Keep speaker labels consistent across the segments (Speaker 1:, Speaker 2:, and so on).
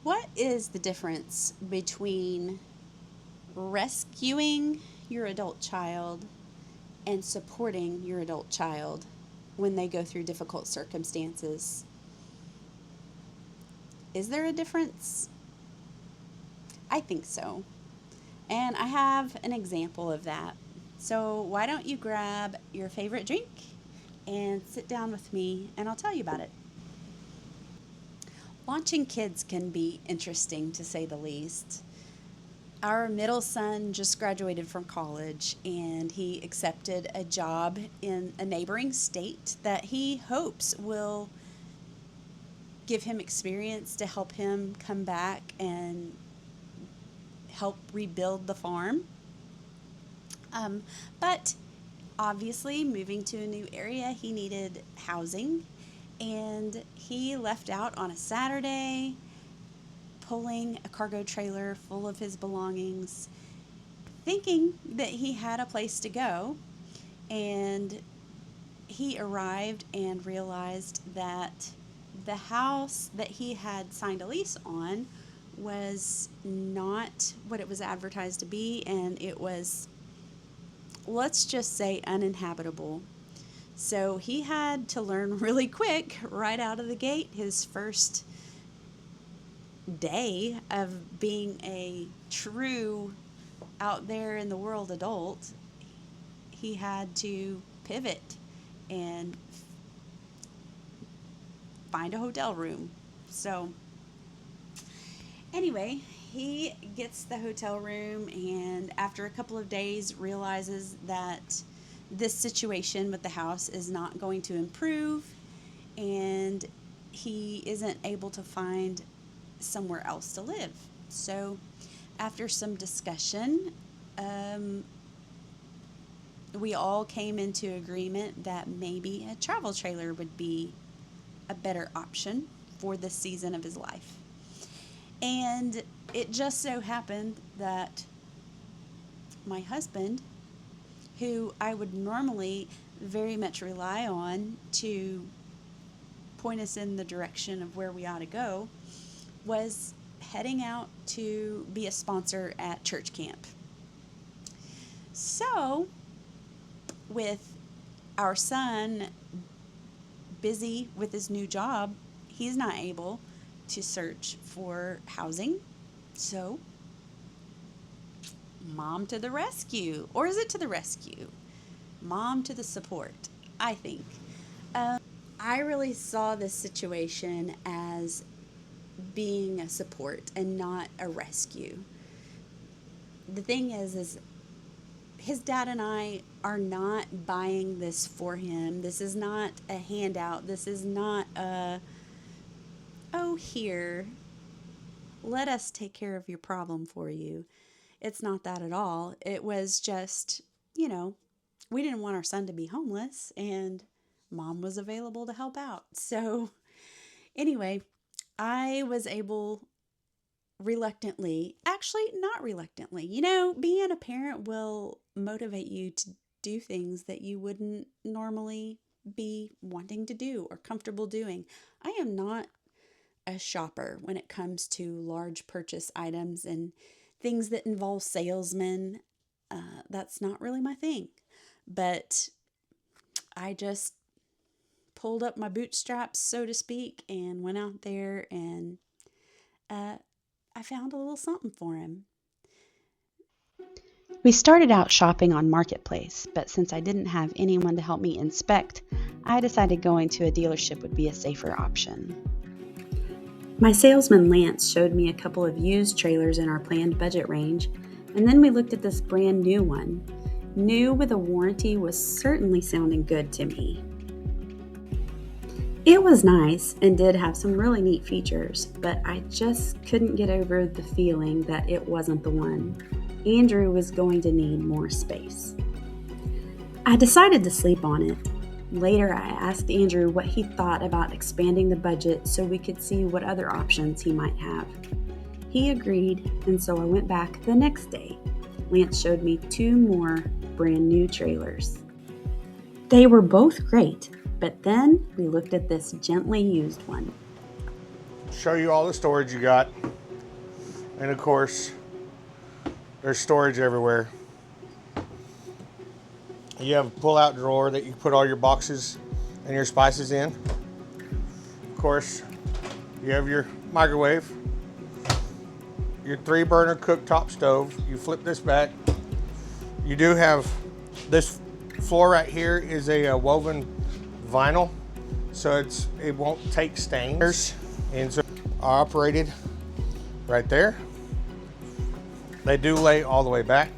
Speaker 1: What is the difference between rescuing your adult child and supporting your adult child when they go through difficult circumstances? Is there a difference? I think so. And I have an example of that. So, why don't you grab your favorite drink and sit down with me and I'll tell you about it. Launching kids can be interesting to say the least. Our middle son just graduated from college and he accepted a job in a neighboring state that he hopes will give him experience to help him come back and help rebuild the farm. But obviously, moving to a new area, he needed housing, and he left out on a Saturday, pulling a cargo trailer full of his belongings, thinking that he had a place to go. And he arrived and realized that the house that he had signed a lease on was not what it was advertised to be, and it was, let's just say, uninhabitable. So he had to learn really quick, right out of the gate, his first day of being a true out there in the world adult. He had to pivot and find a hotel room. So, anyway, he gets the hotel room and after a couple of days realizes that this situation with the house is not going to improve and he isn't able to find somewhere else to live. So, after some discussion, we all came into agreement that maybe a travel trailer would be a better option for this season of his life. And it just so happened that my husband, who I would normally very much rely on to point us in the direction of where we ought to go, was heading out to be a sponsor at church camp. So, with our son busy with his new job, he's not able to search for housing. So, mom to the rescue. Or is it to the rescue? Mom to the support, I think. I really saw this situation as being a support and not a rescue. The thing is his dad and I are not buying this for him. This is not a handout. This is not a, oh, here, let us take care of your problem for you. It's not that at all. It was just, we didn't want our son to be homeless, and mom was available to help out. So, anyway, I was able reluctantly, actually, not reluctantly, being a parent will motivate you to do things that you wouldn't normally be wanting to do or comfortable doing. I am not a shopper when it comes to large purchase items and things that involve salesmen. That's not really my thing. But I just pulled up my bootstraps, so to speak, and went out there and I found a little something for him. We started out shopping on Marketplace, but since I didn't have anyone to help me inspect, I decided going to a dealership would be a safer option. My salesman Lance showed me a couple of used trailers in our planned budget range, and then we looked at this brand new one. New with a warranty was certainly sounding good to me. It was nice and did have some really neat features, but I just couldn't get over the feeling that it wasn't the one. Andrew was going to need more space. I decided to sleep on it. Later, I asked Andrew what he thought about expanding the budget so we could see what other options he might have. He agreed, and so I went back the next day. Lance showed me 2 more brand new trailers. They were both great, but then we looked at this gently used one.
Speaker 2: show you all the storage you got. And of course, there's storage everywhere. You have a pull-out drawer that you put all your boxes and your spices in. Of course, you have your microwave, your 3-burner cooktop stove. You flip this back. You do have this floor right here is a woven vinyl, so it won't take stains, and so operated right there. They do lay all the way back.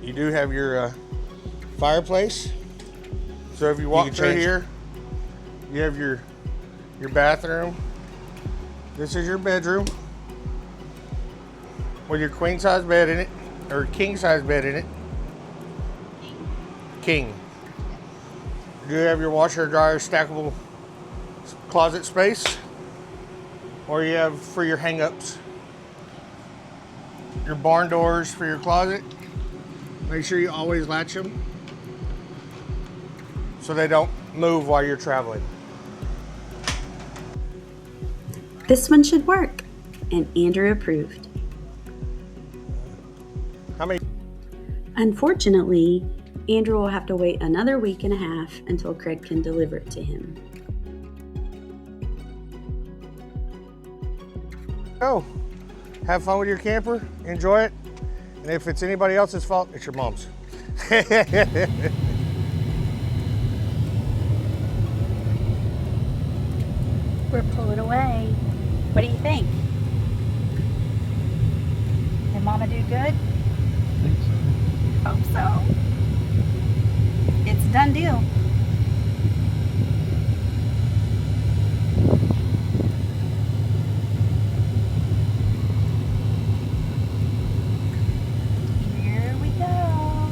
Speaker 2: You do have your fireplace. So if you walk through here, you have your bathroom. This is your bedroom with your queen size bed in it, or king size bed in it. King. You do have your washer, dryer, stackable closet space, or you have for your hang-ups. Your barn doors for your closet. Make sure you always latch them so they don't move while you're traveling.
Speaker 1: This one should work, and Andrew approved.
Speaker 2: How many?
Speaker 1: Unfortunately, Andrew will have to wait another week and a half until Craig can deliver it to him.
Speaker 2: Go. Have fun with your camper. Enjoy it. And if it's anybody else's fault, it's your mom's.
Speaker 1: We're pulling away. What do you think? Did Mama do good?
Speaker 3: I think so.
Speaker 1: Hope so. It's a done deal. Here we go.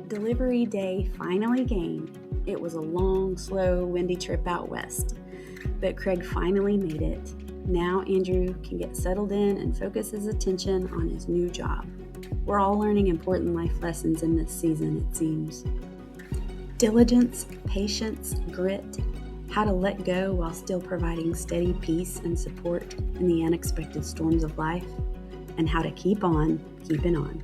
Speaker 1: Delivery day finally came. It was a long, slow, windy trip out west, but Craig finally made it. Now Andrew can get settled in and focus his attention on his new job. We're all learning important life lessons in this season, it seems. Diligence, patience, grit, how to let go while still providing steady peace and support in the unexpected storms of life, and how to keep on keeping on.